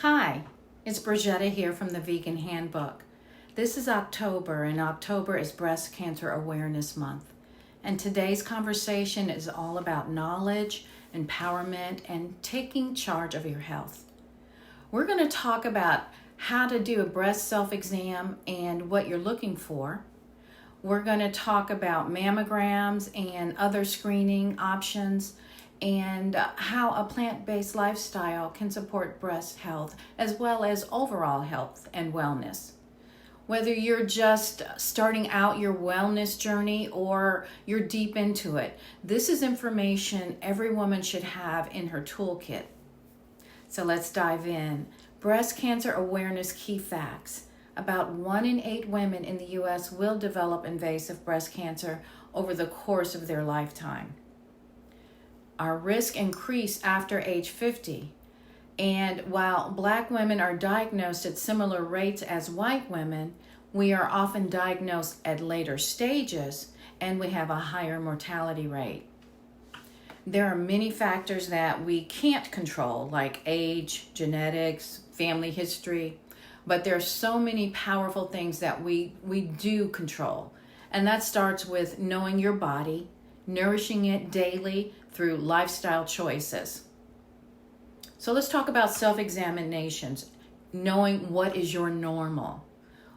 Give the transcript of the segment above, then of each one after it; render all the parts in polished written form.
Hi, it's Brigetta here from the Vegan Handbook. This is October, and October is Breast Cancer Awareness Month. And today's conversation is all about knowledge, empowerment, and taking charge of your health. We're going to talk about how to do a breast self-exam and what you're looking for. We're going to talk about mammograms and other screening options, and how a plant-based lifestyle can support breast health as well as overall health and wellness. Whether you're just starting out your wellness journey or you're deep into it, this is information every woman should have in her toolkit. So let's dive in. Breast cancer awareness key facts. About 1 in 8 women in the U.S. will develop invasive breast cancer over the course of their lifetime. Our risk increase after age 50. And while Black women are diagnosed at similar rates as white women, we are often diagnosed at later stages and we have a higher mortality rate. There are many factors that we can't control, like age, genetics, family history, but there are so many powerful things that we do control. And that starts with knowing your body, nourishing it daily through lifestyle choices. So let's talk about self-examinations, knowing what is your normal.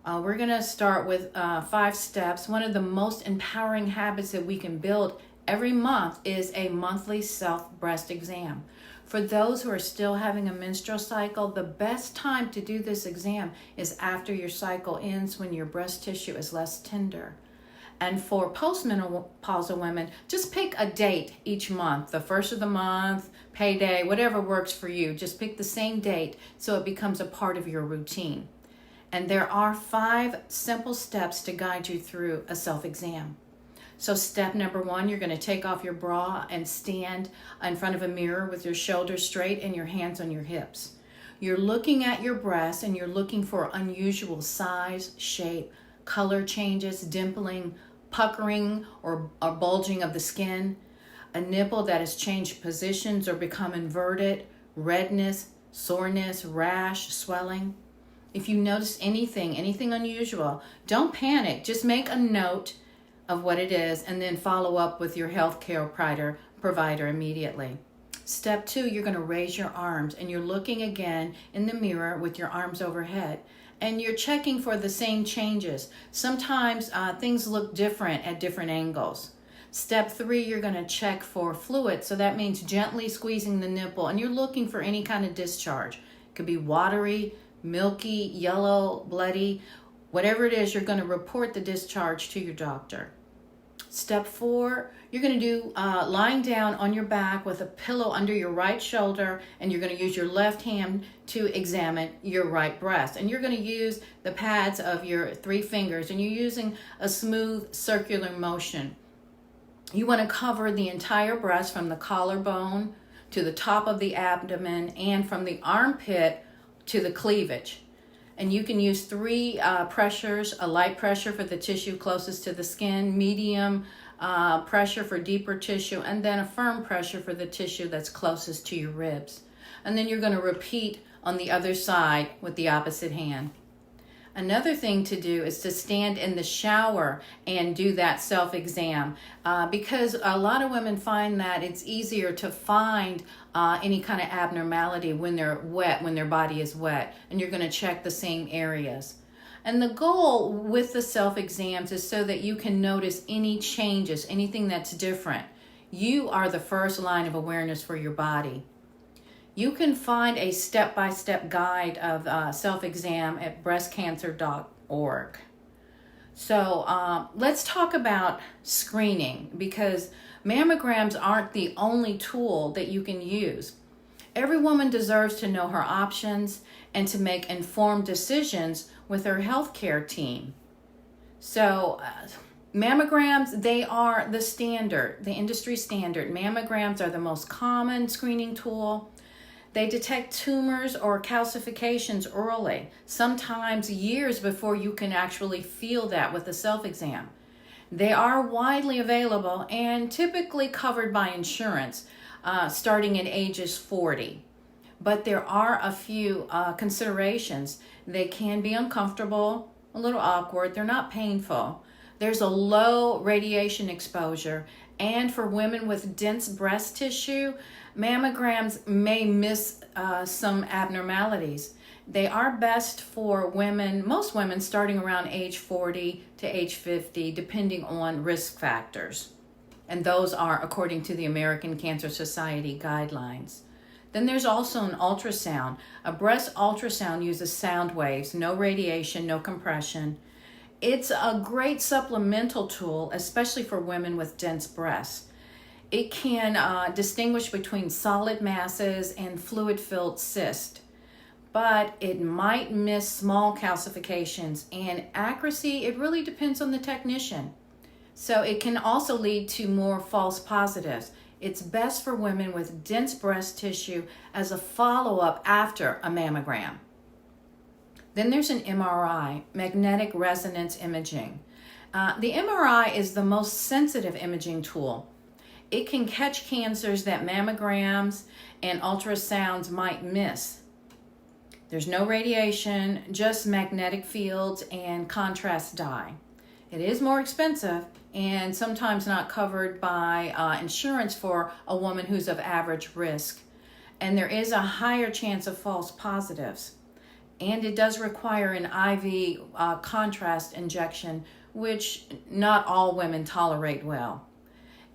We're going to start with 5 steps. One of the most empowering habits that we can build every month is a monthly self-breast exam. For those who are still having a menstrual cycle, the best time to do this exam is after your cycle ends, when your breast tissue is less tender. And for postmenopausal women, just pick a date each month, the first of the month, payday, whatever works for you. Just pick the same date so it becomes a part of your routine. And there are 5 simple steps to guide you through a self-exam. So step number 1, you're going to take off your bra and stand in front of a mirror with your shoulders straight and your hands on your hips. You're looking at your breasts and you're looking for unusual size, shape, color changes, dimpling, puckering, or bulging of the skin, a nipple that has changed positions or become inverted, redness, soreness, rash, swelling. If you notice anything unusual, don't panic. Just make a note of what it is and then follow up with your healthcare provider immediately. Step 2, you're going to raise your arms and you're looking again in the mirror with your arms overhead. And you're checking for the same changes. Sometimes things look different at different angles. Step 3, you're going to check for fluid. So that means gently squeezing the nipple, and you're looking for any kind of discharge. It could be watery, milky, yellow, bloody. Whatever it is, you're going to report the discharge to your doctor. Step 4, you're going to do lying down on your back with a pillow under your right shoulder, and you're going to use your left hand to examine your right breast. And you're going to use the pads of your 3 fingers, and you're using a smooth circular motion. You want to cover the entire breast from the collarbone to the top of the abdomen and from the armpit to the cleavage. And you can use 3 pressures: a light pressure for the tissue closest to the skin, medium pressure for deeper tissue, and then a firm pressure for the tissue that's closest to your ribs. And then you're going to repeat on the other side with the opposite hand. Another thing to do is to stand in the shower and do that self-exam because a lot of women find that it's easier to find any kind of abnormality when they're wet, when their body is wet, and you're going to check the same areas. And the goal with the self-exams is so that you can notice any changes, anything that's different. You are the first line of awareness for your body. You can find a step-by-step guide of self-exam at breastcancer.org. So let's talk about screening, because mammograms aren't the only tool that you can use. Every woman deserves to know her options and to make informed decisions with her healthcare team. So mammograms, they are the standard, the industry standard. Mammograms are the most common screening tool. They detect tumors or calcifications early, sometimes years before you can actually feel that with a self-exam. They are widely available and typically covered by insurance, starting at ages 40. but there are a few considerations. They can be uncomfortable, a little awkward. They're not painful. There's a low radiation exposure, and for women with dense breast tissue, mammograms may miss some abnormalities. They are best for women, most women starting around age 40 to age 50, depending on risk factors. And those are according to the American Cancer Society guidelines. Then there's also an ultrasound. A breast ultrasound uses sound waves, no radiation, no compression. It's a great supplemental tool, especially for women with dense breasts. It can distinguish between solid masses and fluid-filled cysts, but it might miss small calcifications, and accuracy, it really depends on the technician. So it can also lead to more false positives. It's best for women with dense breast tissue as a follow-up after a mammogram. Then there's an MRI, magnetic resonance imaging. The MRI is the most sensitive imaging tool. It can catch cancers that mammograms and ultrasounds might miss. There's no radiation, just magnetic fields and contrast dye. It is more expensive and sometimes not covered by insurance for a woman who's of average risk. And there is a higher chance of false positives. And it does require an IV contrast injection, which not all women tolerate well.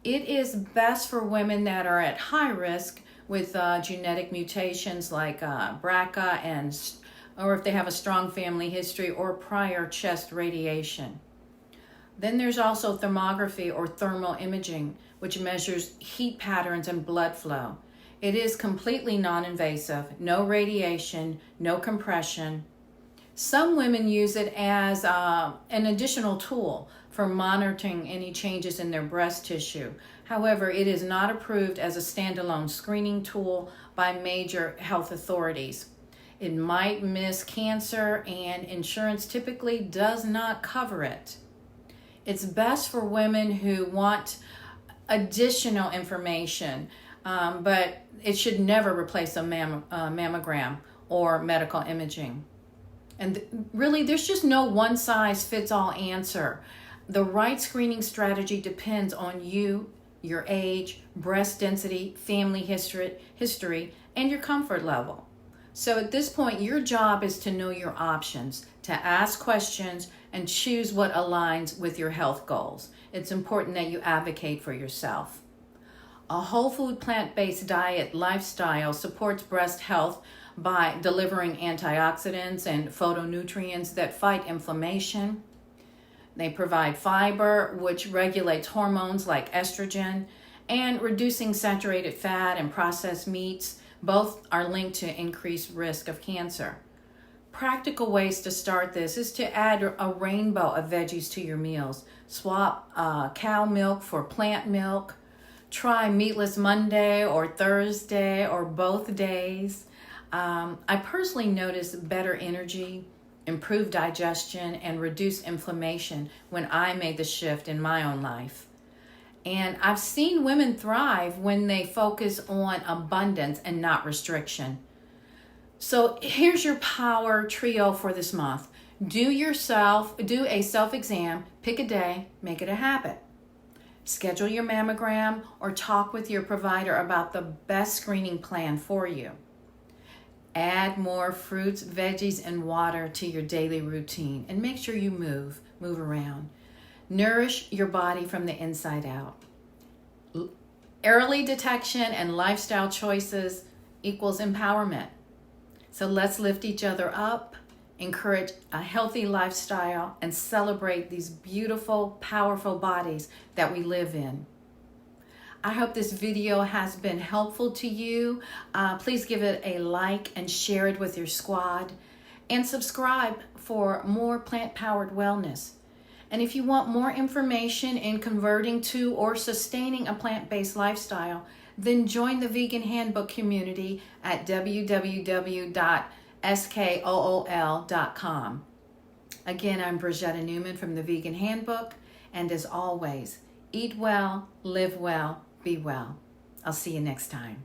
It is best for women that are at high risk with genetic mutations like BRCA, or if they have a strong family history or prior chest radiation. Then there's also thermography or thermal imaging, which measures heat patterns and blood flow. It is completely non-invasive, no radiation, no compression. Some women use it as an additional tool for monitoring any changes in their breast tissue. However, it is not approved as a standalone screening tool by major health authorities. It might miss cancer, and insurance typically does not cover it. It's best for women who want additional information, but it should never replace a mammogram or medical imaging. And really, there's just no one-size-fits-all answer. The right screening strategy depends on you, your age, breast density, family history, and your comfort level. So at this point, your job is to know your options, to ask questions, and choose what aligns with your health goals. It's important that you advocate for yourself. A whole food plant-based diet lifestyle supports breast health by delivering antioxidants and phytonutrients that fight inflammation. They provide fiber, which regulates hormones like estrogen, and reducing saturated fat and processed meats. Both are linked to increased risk of cancer. Practical ways to start this is to add a rainbow of veggies to your meals. Swap cow milk for plant milk. Try meatless Monday or Thursday or both days. I personally notice better energy, improved digestion, and reduced inflammation when I made the shift in my own life. And I've seen women thrive when they focus on abundance and not restriction. So here's your power trio for this month. Do a self-exam, pick a day, make it a habit. Schedule your mammogram or talk with your provider about the best screening plan for you. Add more fruits, veggies, and water to your daily routine, and make sure you move around. Nourish your body from the inside out. Early detection and lifestyle choices equals empowerment. So let's lift each other up, encourage a healthy lifestyle, and celebrate these beautiful, powerful bodies that we live in. I hope this video has been helpful to you. Please give it a like and share it with your squad, and subscribe for more plant-powered wellness. And if you want more information in converting to or sustaining a plant-based lifestyle, then join the Vegan Handbook community at www.skool.com. Again, I'm Brigetta Newman from the Vegan Handbook, and as always, eat well, live well, be well. I'll see you next time.